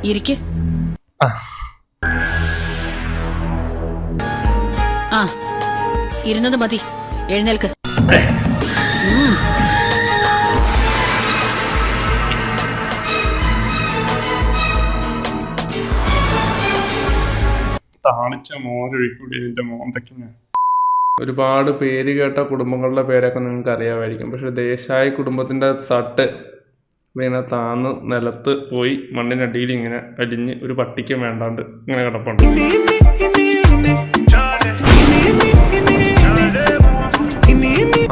ഇരിക്ക്. ആ ഇരുന്നത് മതി, എഴുന്നേൽക്ക്. താണിച്ച മോരൊഴിക്കൂടി ഇതിന്റെ മോന്തയ്ക്ക് ഞാൻ. ഒരുപാട് പേര് കേട്ട കുടുംബങ്ങളുടെ പേരൊക്കെ നിങ്ങൾക്ക് അറിയാമായിരിക്കും. പക്ഷെ ദേശായി കുടുംബത്തിന്റെ തട്ട് ഇങ്ങനെ താന്ന് നിലത്ത് പോയി മണ്ണിനടിയിൽ ഇങ്ങനെ അലിഞ്ഞ് ഒരു പട്ടിക്കും വേണ്ടാണ്ട് ഇങ്ങനെ കിടപ്പുണ്ട്.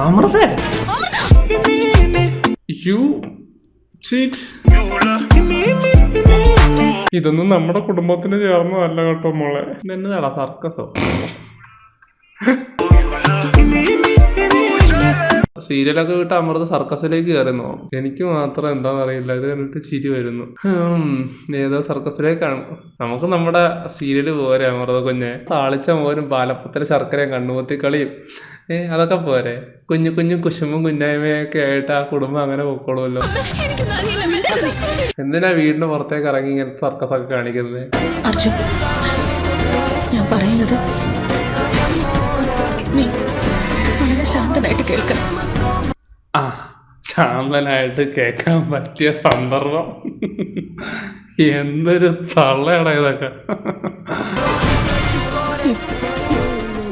അമൃതേ, യു ചീറ്റ്. ഇതൊന്നും നമ്മുടെ കുടുംബത്തിന് ചേർന്നതല്ല കേട്ടോ മോളെ. എന്നതാടാ സർക്കസോ? സീരിയലൊക്കെ വിട്ട് അമൃത സർക്കസിലേക്ക് കയറുന്നോ? എനിക്ക് മാത്രം എന്താണെന്നറിയില്ല, ഇത് കണ്ടിട്ട് ചിരി വരുന്നു. ഏതോ സർക്കസിലേക്കാണ്. നമുക്ക് നമ്മുടെ സീരിയല് പോരെ അമൃത കുഞ്ഞെ. താളിച്ച മോരും പാലപ്പത്തിലെ ശർക്കരയും കണ്ണുപൊത്തി കളിയും അതൊക്കെ പോരെ. കുഞ്ഞു കുഞ്ഞു കുശുമ്പും കുഞ്ഞായ്മയൊക്കെ ആയിട്ട് ആ കുടുംബം അങ്ങനെ പൊക്കോളുമല്ലോ. എന്തിനാ വീടിന് പുറത്തേക്ക് ഇറങ്ങി ഇങ്ങനത്തെ സർക്കസൊക്കെ കാണിക്കുന്നത്? അർജുൻ, ഞാൻ പറയുന്നത് നീ വളരെ ശാന്തനായിട്ട് കേൾക്കണം. ആ, ശാന്തനായിട്ട് കേൾക്കാൻ പറ്റിയ സന്ദർഭം. എന്തൊരു തള്ളയാണ് ഇതൊക്കെ.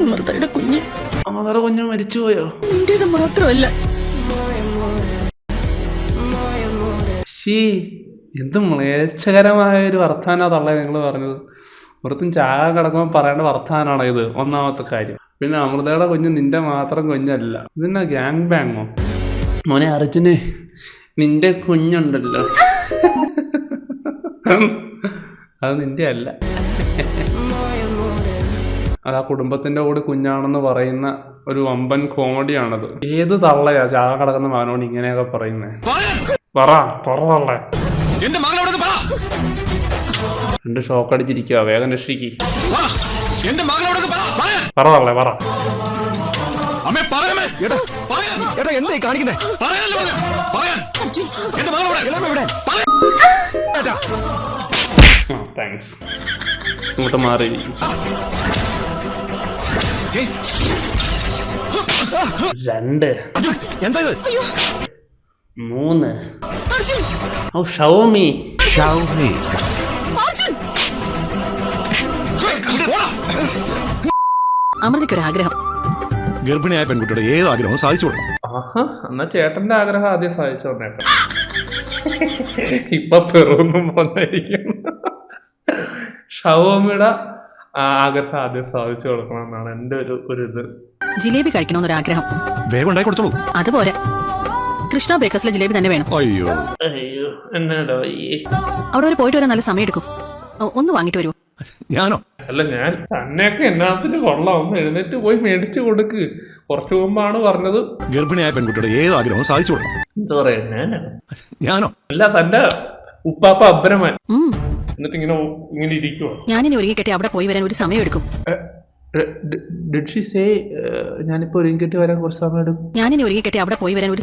അമൃതയുടെ കുഞ്ഞ്, അമൃതയുടെ കുഞ്ഞ് മരിച്ചുപോയോ? നിന്റേത് മാത്രമല്ല. എന്ത് മ്ലേച്ഛകരമായ ഒരു വർത്താനാ തള്ളേ നിങ്ങൾ പറഞ്ഞത്. പുറത്തും ചായ കിടക്കുമ്പോൾ പറയേണ്ട വർത്താനാണോ ഇത്? ഒന്നാമത്തെ കാര്യം. പിന്നെ അമൃതയുടെ കുഞ്ഞ് നിന്റെ മാത്രം കുഞ്ഞല്ല. ഇതെന്നാ ഗ്യാങ് ബാങ്ങോ? മോനെ അർജുനെ, നിന്റെ കുഞ്ഞുണ്ടല്ലോ, അത് നിന്റെ അല്ല. അത് ആ കുടുംബത്തിന്റെ കൂടെ കുഞ്ഞാണെന്ന് പറയുന്ന ഒരു വമ്പൻ കോമഡിയാണത്. ഏത് തള്ളയാ ചാക കിടക്കുന്ന മകനോട് ഇങ്ങനെയൊക്കെ പറയുന്നേ? പറ തള്ളേ. രണ്ട് ഷോക്ക് അടിച്ചിരിക്കുക, വേഗം രക്ഷിക്ക്. പറ തള്ളേ, പറ. താങ്ക്സ്. ഇങ്ങോട്ട് മാറി. 2 3 ഓ ഷൗമി. അമൃതയ്ക്കൊരാഗ്രഹം. ഗർഭിണിയായ പെൺകുട്ടിയുടെ ഏത് ആഗ്രഹവും സാധിച്ചു കൊടുക്കും. എന്നാ ചേട്ടന്റെ ആഗ്രഹം ആദ്യം സാധിച്ചു തന്നേക്കാം. ഇപ്പൊ പെറുന്നും പറഞ്ഞിരിക്കും. ഷവോമിയുടെ ആഗ്രഹം ആദ്യം സാധിച്ചു കൊടുക്കണം എന്നാണ് എന്റെ ഒരു ഇത്. ജിലേബി കഴിക്കണമെന്നൊരാഗ്രഹം. വേഗം ഉണ്ടായി കൊടുത്തോളൂ. അതുപോലെ കൃഷ്ണ ബേക്കേഴ്സിലെ ജിലേബി തന്നെ വേണം. അയ്യോ അയ്യോ, എന്നാടോ അവിടെ വരെ പോയിട്ട് വരാൻ നല്ല സമയം എടുക്കും. ഒന്ന് വാങ്ങിട്ട് വരുമോ? ഞാനോ? അല്ല, ഞാൻ തന്നെയൊക്കെ എന്നാത്തിന് കൊള്ളാം. ഒന്ന് എഴുന്നേറ്റ് പോയി മേടിച്ചു കൊടുക്ക്. കുറച്ചു മുമ്പാണ് പറഞ്ഞത് ഗർഭിണിയായ പെൺകുട്ടിയുടെ ഏത് ആഗ്രഹവും സാധിച്ചു കൊടുക്കും. എന്താ പറയാ? ഞാനോ? അല്ല, തന്റെ ഉപ്പാപ്പ അബ്രമൻ. എന്നിട്ട് ഇങ്ങനെ ഇരിക്കുവോ? ഞാനിനി ഒരുങ്ങി കെട്ടി അവിടെ പോയി വരാൻ ഒരു സമയം എടുക്കും. ഞാനിപ്പോ ഒരുങ്ങി കെട്ടി വരാൻ കുറച്ച് സമയം എടുക്കും. ഞാനിനി ഒരുങ്ങി കെട്ടി അവിടെ പോയി വരാൻ ഒരു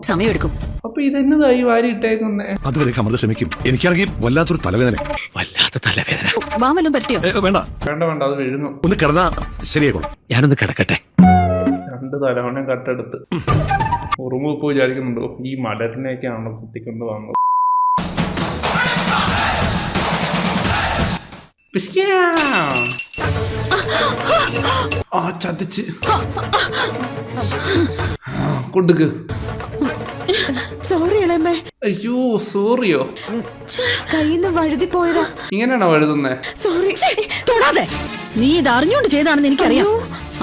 സമയം എടുക്കും. അപ്പൊ ഇതെന്നതായി വാരി ഇട്ടേക്കുന്നേ? അതുവരെ അമൃത ക്ഷമിക്കും. എനിക്കാണെങ്കിൽ വല്ലാത്ത തലവേദന. വാമലും പറ്റിയോ? വേണ്ട വേണ്ട വേണ്ട, അത് വീഴുന്നു. ഒന്ന് കിടന്നാ ശരിയാക്കോളൂ. ഞാനൊന്ന് കിടക്കട്ടെ. 2 തലവണയും കട്ടെടുത്ത് ഉറുമ്പ് ഇപ്പൊ വിചാരിക്കുന്നുണ്ടോ ഈ മലരിനെയൊക്കെയാണോ കുത്തിക്കൊണ്ട് വന്നത്? ആ ചതിച്ച് കൊടുക്ക്. സോറി ഇളയമ്മേ. അയ്യോ സോറിയോ? കയ്യിന്ന് വഴുതി പോയതാ. ഇങ്ങനെയാണോ വഴുതുന്നേ? സോറി. തൊടാതെ. നീ ഇത് അറിഞ്ഞോണ്ട് ചെയ്താണെന്ന് എനിക്കറിയാം.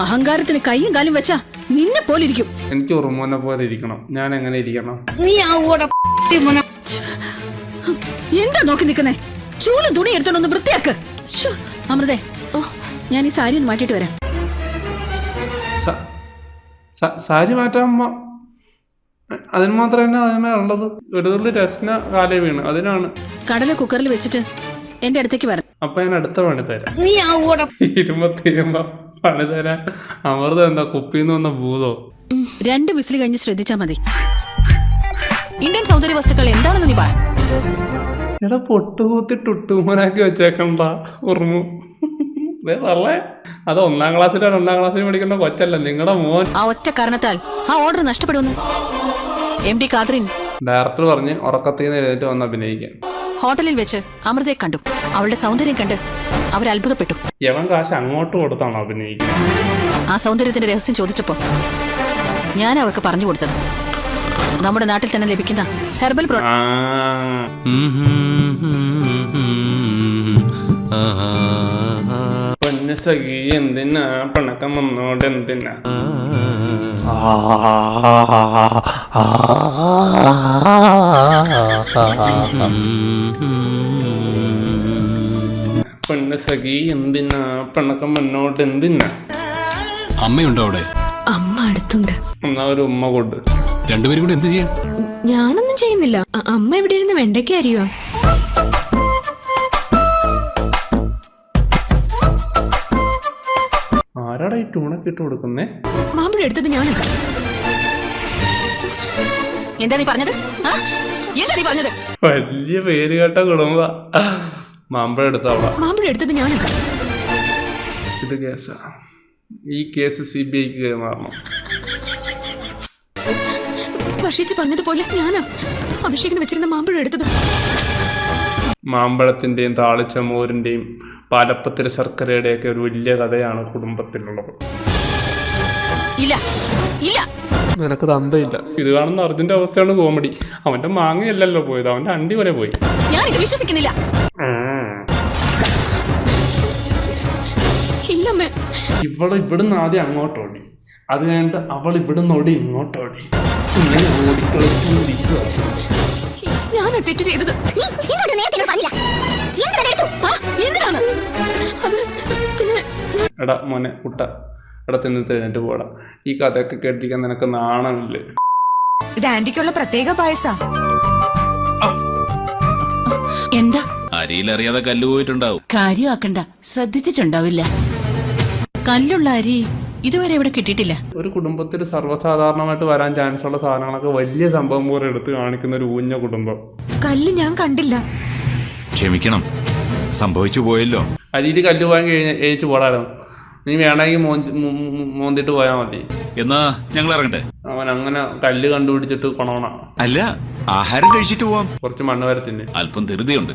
അഹങ്കാരത്തിന് കൈയും കാലും വെച്ചാ നിന്നെ പോലെ ഇരിക്കും. എനിക്ക് ഉറുമോനെ പോലെ ഇരിക്കണം. ഞാൻ എങ്ങനെ ഇരിക്കണം? എന്താ നോക്കി നിക്കുന്നേ? ചൂലും തുണി എടുത്തോണ്ടൊന്ന് വൃത്തിയാക്ക്. അമൃതേ, ഞാൻ ഈ സാരി ഒന്ന് മാറ്റിട്ട് വരാം. സാരി മാറ്റാൻ അതിന് മാത്രം തന്നെ അതിന്മേ ഉള്ളത്. ഒരു തുള്ളി രസ്ന കാലേ വീണ്, അതിനാണ്. കടല കുക്കറിൽ വെച്ചിട്ട് എന്റെ അടുത്തേക്ക് വരാം. അപ്പൊ ഞാൻ അടുത്ത പണി തരാം. തീരുമ്പോ പണി തരാൻ അമൃതം എന്താ കുപ്പിന്ന് വന്ന ഭൂതോ? 2 വിസിൽ കഴിഞ്ഞ് ശ്രദ്ധിച്ചാ മതി. ഇന്ത്യൻ സൗന്ദര്യ വസ്തുക്കൾ എന്താണെന്ന് നീ പറ. എടാ പൊട്ടുകൂത്തി ടുട്ടുമോനാക്കി വെച്ചേക്കണ്ട ഉറുമു അല്ലേ? അത് 1-ാം ക്ലാസ്സിലോ 2-ാം ക്ലാസ്സിൽ പഠിക്കുന്ന കൊച്ചല്ല, നിങ്ങളുടെ മോൻ. ആ ഒറ്റ കാരണത്താൽ ആ ഓർഡർ നഷ്ടപ്പെടുന്നു. MD കാത്രിൻ ഡയറക്ടർ പറഞ്ഞ് ഉറക്കത്തിൽ നിന്ന് എഴുന്നേറ്റ് വന്ന് അഭിനയിക്കാൻ. ഹോട്ടലിൽ വെച്ച് അമൃതയെ കണ്ടു. അവളുടെ സൗന്ദര്യം കണ്ട് അവർ അത്ഭുതപ്പെട്ടു. യവൻ കാശ് അങ്ങോട്ട് കൊടുത്താണ് അഭിനയിക്കുന്നത്. ആ സൗന്ദര്യത്തിന്റെ രഹസ്യം ചോദിച്ചപ്പോ ഞാൻ അവർക്ക് പറഞ്ഞു കൊടുത്തത് നമ്മുടെ നാട്ടിൽ തന്നെ ലഭിക്കുന്ന ഹെർബൽ പൊന്നസഖി എന്തിനാ പണക്കം വന്നോട് എന്തിനാ പൊന്നസഖി എന്തിനാ പണക്കം വന്നോട് എന്തിനാ. അമ്മയുണ്ടോ അവിടെ? അമ്മ അടുത്തുണ്ട്. എന്നാ ഒരു ഉമ്മ കൊണ്ട്. രണ്ടുപേരും കൂടെ എന്ത് ചെയ്യാൻ? ഞാനൊന്നും ചെയ്യുന്നില്ല. അമ്മ ഇവിടെ ഇരുന്ന് വെണ്ടയ്ക്ക അരിയുവാ. ആരാടാ ഈ ട്യൂണൊക്കെ ഇട്ട് കൊടുക്കുന്നേ? മാമ്പഴം എടുത്തത് ഞാനാ. എന്താ നീ പറഞ്ഞത്? എന്താ നീ പറഞ്ഞത്? വലിയ പേര് കേട്ട കുടുംബ. മാമ്പഴം എടുത്തവളാ. മാമ്പഴം എടുത്തത് ഞാനാ. ഇത് കേസാ. ഈ കേസ് CBIക്ക് കൈമാറണം. വർഷിച്ച് പറഞ്ഞതുപോലെ ഞാനാ അഭിഷേകിന് വെച്ചിരുന്ന മാമ്പഴം എടുത്തത്. മാമ്പഴത്തിന്റെയും താളിച്ച മോരിന്റെയും പാലപ്പത്തിരി ശർക്കരയുടെയൊക്കെ ഒരു വലിയ കഥയാണ് കുടുംബത്തിലുള്ളത്. ഇല്ല ഇല്ല, നിനക്ക് തന്തയില്ല. ഇത് കാണുന്ന അർജുന്റെ അവസ്ഥയാണ് കോമഡി. അവന്റെ മാങ്ങയല്ലല്ലോ പോയത്, അവന്റെ അണ്ടി വരെ പോയി. ഞാനിത് വിശ്വസിക്കുന്നില്ല. ഇല്ലമ്മേ. ഇവള് ഇവിടുന്ന് ആദ്യം അങ്ങോട്ടോടി, അത് കഴിഞ്ഞിട്ട് അവൾ ഇവിടുന്ന് ഓടി ഇങ്ങോട്ടോടി. ഇങ്ങനെ ഓടിക്കളിച്ചോണ്ടിരിക്കുക. ഞാനാ തെറ്റ് ചെയ്തത്. എടാ മോനെ കുട്ട, എടാ തിന്ന് എഴുന്നേറ്റ് പോടാ. ഈ കഥയൊക്കെ കേട്ടിരിക്കാൻ നിനക്ക് നാണമില്ലേ? ഇത് ആന്റിക്കുള്ള പ്രത്യേക പായസാ. എന്താ അരിയിലറിയാതെ കല്ല് പോയിട്ടുണ്ടാവും. കാര്യമാക്കണ്ട, ശ്രദ്ധിച്ചിട്ടുണ്ടാവില്ല. കല്ലുള്ള അരി ഇതുവരെ ഇവിടെ കിട്ടിയിട്ടില്ല. ഒരു കുടുംബത്തിൽ സർവ്വസാധാരണമായിട്ട് വരാൻ ചാൻസ് ഉള്ള സാധനങ്ങളൊക്കെ വലിയ സംഭവം പോലെ എടുത്ത് കാണിക്കുന്ന ഒരു ഊഞ്ഞ കുടുംബം. കല്ല് ഞാൻ കണ്ടില്ല. ക്ഷമിക്കണം, സംഭവിച്ചു പോയല്ലോ. അരിയിൽ കല്ല് പോയാൻ എഴുതിച്ച് പോടായിരുന്നു. നീ വേണമെങ്കിൽ മോന്തിട്ട് പോയാൽ മതി. എന്നാ ഞങ്ങൾ ഇറങ്ങട്ടെ. അവൻ അങ്ങനെ കല്ല് കണ്ടുപിടിച്ചിട്ട് കൊണോണ. അല്ല, ആഹാരം കഴിച്ചിട്ട് പോവാം. കുറച്ച് മണ്ണ് വരത്തിന്. അല്പം ധൃതിയുണ്ട്,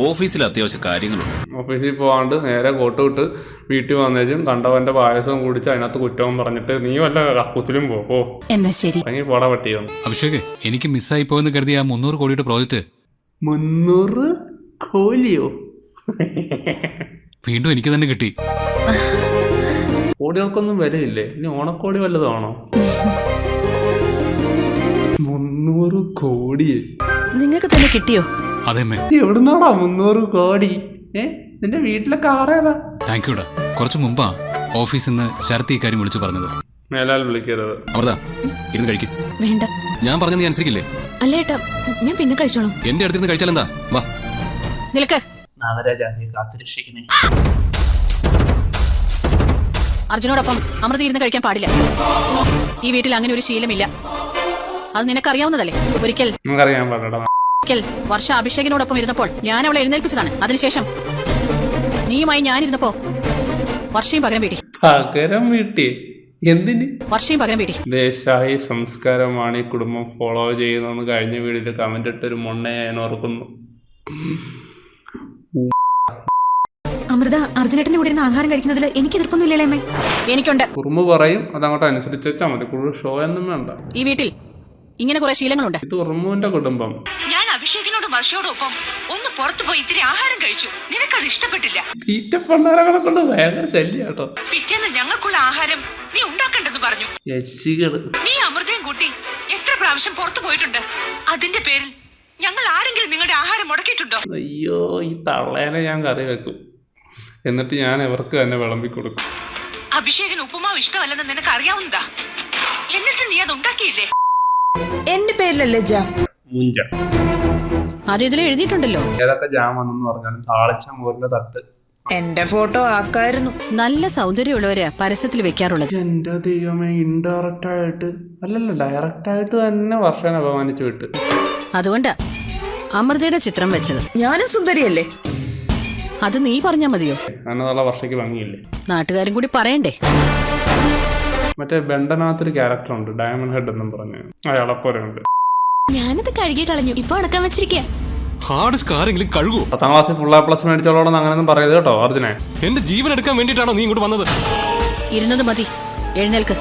ഓഫീസിൽ അത്യാവശ്യ കാര്യങ്ങളുണ്ട്. ഓഫീസിൽ പോകാണ്ട് നേരെ കോട്ട് വിട്ട് വീട്ടിൽ വന്നേച്ചും കണ്ടവന്റെ പായസവും കുടിച്ച് അതിനകത്ത് കുറ്റവും പറഞ്ഞിട്ട് നീ വല്ല കക്കൂസിലും പോ. എന്നാ ശരി. അല്ലെങ്കിൽ പോടാ പട്ടിയാണ്. അഭിഷേക്, എനിക്ക് മിസ്സായി പോയെന്ന് കരുതിയ 300 കോടിയുടെ പ്രോജക്റ്റ് 300 കോടിയോ? വീണ്ടും എനിക്ക് തന്നെ കിട്ടി. കോടികൾക്കൊന്നും വിലയില്ലേ? ഇനി ഓണക്കോടി വല്ലതാണോ? 300 കോടി നിങ്ങൾക്ക് തന്നെ കിട്ടിയോ? അതെ മേ. എവിടുന്നാടാ 300 കോടി? നിന്റെ വീട്ടിലെ കാറേതാ? താങ്ക് യുടാ. കുറച്ചു മുമ്പാ ഓഫീസിൽ നിന്ന് ശരത്ത് ഈ കാര്യം വിളിച്ചു പറഞ്ഞത്. മേലാൽ വിളിക്കരുത്. അമൃത, ഇരുന്ന് കഴിക്കും. വേണ്ട. ഞാൻ പറഞ്ഞത് നീ അനുസരിക്കില്ലേ? അല്ല ഏട്ടാ, ഞാൻ പിന്നെ കഴിച്ചോളാം. എന്റെ അടുത്തിരുന്ന് കഴിച്ചാലെന്താ? വാ. നിൽക്ക്. അർജുനോടൊപ്പം അമൃത ഇരുന്ന് കഴിക്കാൻ പാടില്ല. ഈ വീട്ടിൽ അങ്ങനെ ഒരു ശീലമില്ല. അത് നിനക്കറിയാവുന്നതല്ലേ? ഒരിക്കൽ നമുക്കറിയാൻ പാടില്ല. വർഷ അഭിഷേകിനോടൊപ്പം ഇരുന്നപ്പോൾ ഞാൻ അവളെ എഴുന്നേൽപ്പിച്ചതാണ്. അതിനുശേഷം നീയുമായി ഞാനിരുന്നപ്പോ വർഷയും പകരം വീട്ടി. പകരം വീട്ടി എന്തിന്? വർഷയും പകരം വീട്ടി. ദേശായി സംസ്കാരമാണ് ഈ കുടുംബം ഫോളോ ചെയ്യുന്നതെന്ന് കഴിഞ്ഞ വീഡിയോയിൽ കമന്റ് ഇട്ടൊരു മൊണ്ണയെ ഞാൻ ഓർക്കുന്നു. അമൃത, അർജുനേട്ടന്റെ കൂടെ ഇരുന്ന് ആഹാരം കഴിക്കുന്നതിൽ എനിക്ക് എതിർപ്പൊന്നുമില്ലേ അമ്മേ? എനിക്കുണ്ട്. കുറുമ്പ് പറയും, അതങ്ങോട്ട് അനുസരിച്ച് വെച്ചാൽ മതി. കൂടുതൽ ഷോ ഒന്നും വേണ്ട. ഈ വീട്ടിൽ ഇങ്ങനെ കുറെ ശീലങ്ങളുണ്ട്. ഇത് ഉറുമ്പുവിന്റെ കുടുംബം. ഞാൻ അഭിഷേകിനോടും വർഷയോടൊപ്പം ഒന്ന് പുറത്തു പോയി ഇത്തിരി ആഹാരം കഴിച്ചു. നിനക്കത് ഇഷ്ടപ്പെട്ടില്ല. തീറ്റ പണ്ടാരങ്ങളെ കൊണ്ട് ഭയങ്കര ശല്യം കേട്ടോ. പിറ്റേന്ന് ഞങ്ങൾക്കുള്ള ആഹാരം നീ ഉണ്ടാക്കണ്ടെന്ന് പറഞ്ഞു. യക്ഷികള്. നീ അമൃതയും കൂട്ടി എത്ര പ്രാവശ്യം പുറത്തു പോയിട്ടുണ്ട്. അതിന്റെ പേരിൽ ഞങ്ങൾ ആരെങ്കിലും നിങ്ങളുടെ ആഹാരം മുടക്കിയിട്ടുണ്ടോ? അയ്യോ, ഈ തള്ളേനെ ഞാൻ കറി വെക്കും, എന്നിട്ട് ഞാൻ ഇവർക്ക് തന്നെ വിളമ്പി കൊടുക്കും. അഭിഷേകിന് ഉപ്പുമാവ് ഇഷ്ടമല്ലെന്ന് നിനക്ക് അറിയാവുന്നതാ, എന്നിട്ട് നീ അത് ഉണ്ടാക്കിയില്ലേ? എന്റെ പേരിലല്ലേ ജാം? മൂഞ്ച. അത് ഇതിൽ എഴുതിയിട്ടുണ്ടല്ലോ. ഏതൊക്കെ ജാം വന്നെന്ന് പറഞ്ഞാലും താളിച്ച മോരിന്റെ തട്ട് എന്റെ ഫോട്ടോ ആക്കായിരുന്നു. നല്ല സൗന്ദര്യമുള്ളവര് പരസ്യത്തിൽ വെക്കാറുള്ളത്. എന്റെ ദൈവമേ, ഇൻഡയറക്റ്റ് ആയിട്ട് അല്ലല്ല ഡയറക്റ്റ് ആയിട്ട് തന്നെ വർഷനെ അപമാനിച്ചു വിട്ട്. അതുകൊണ്ട് അമൃതയുടെ ചിത്രം വെച്ചത്. ഞാനും സുന്ദരിയല്ലേ? അത് നീ പറഞ്ഞാ മതിയോ? അങ്ങനെയുള്ള വർഷയ്ക്ക് ഭംഗിയില്ലേ? നാട്ടുകാരും കൂടി പറയണ്ടേ? മറ്റേ ബെണ്ടനകത്തൊരു ക്യാരക്ടറുണ്ട്, ഡയമണ്ട് ഹെഡ് എന്നും പറഞ്ഞ്, അയാളെപ്പോലെ ഉണ്ട്. ഞാനത് കഴുകി കളഞ്ഞു, ഇപ്പൊ അടക്കാൻ വെച്ചിരിക്കുക. ഹാർഡ് സ്കാരെങ്കിലും കഴുകൂ. 10ാം ക്ലാസ്സിൽ ഫുൾ A+ മേടിച്ചോളോന്ന് അങ്ങനെയൊന്നും പറയരുത് കേട്ടോ അർജുനെ. എന്റെ ജീവൻ എടുക്കാൻ വേണ്ടിയിട്ടാണോ നീ ഇങ്ങോട്ട് വന്നത്? ഇരുന്നത് മതി, എഴുന്നേൽക്ക്.